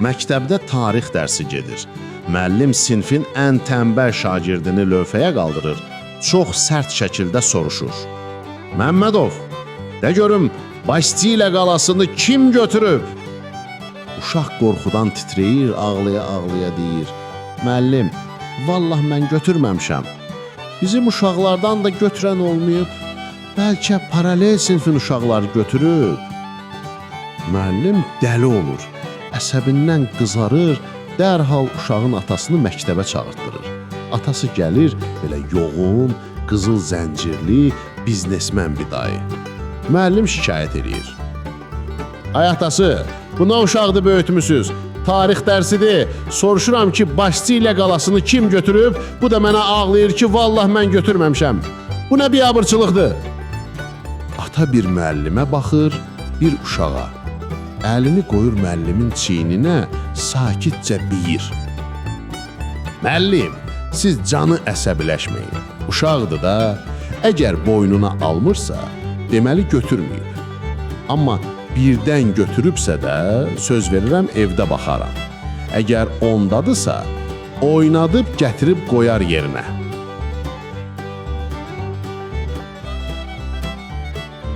Məktəbdə tarix dərsi gedir. Müəllim sinfin ən tənbəl şagirdini lövhəyə qaldırır. Çox sərt şəkildə soruşur. Məmmədov, de görüm, Bastiya qalasını kim götürüb? Uşaq qorxudan titrəyir, ağlaya-ağlaya deyir. Müəllim, vallah mən götürməmişəm. Bizim uşaqlardan da götürən olmayıb. Bəlkə paralel sinfin uşaqları götürüb. Müəllim dəli olur. Əsəbindən qızarır, dərhal uşağın atasını məktəbə çağırtdırır. Atası gəlir, belə yoğun, qızıl zəncirli, biznesmen bir dayı. Müəllim şikayət edir. Ay atası, bu nə uşaqdır böyütmüsüz? Tarix dərsidir. Soruşuram ki, Bastiya qalasını kim götürüb? Bu da mənə ağlayır ki, vallah mən götürməmişəm. Bu nə biabırçılıqdır? Ata bir müəllimə baxır, bir uşağa. Əlini qoyur müəllimin çiyninə, sakitcə biyir. Müəllim, siz canı əsəbiləşməyin. Uşaqdır da, əgər boynuna almırsa, deməli götürməyib. Amma birdən götürübsə də, söz verirəm evdə baxaram. Əgər ondadırsa, oynadıb gətirib qoyar yerinə.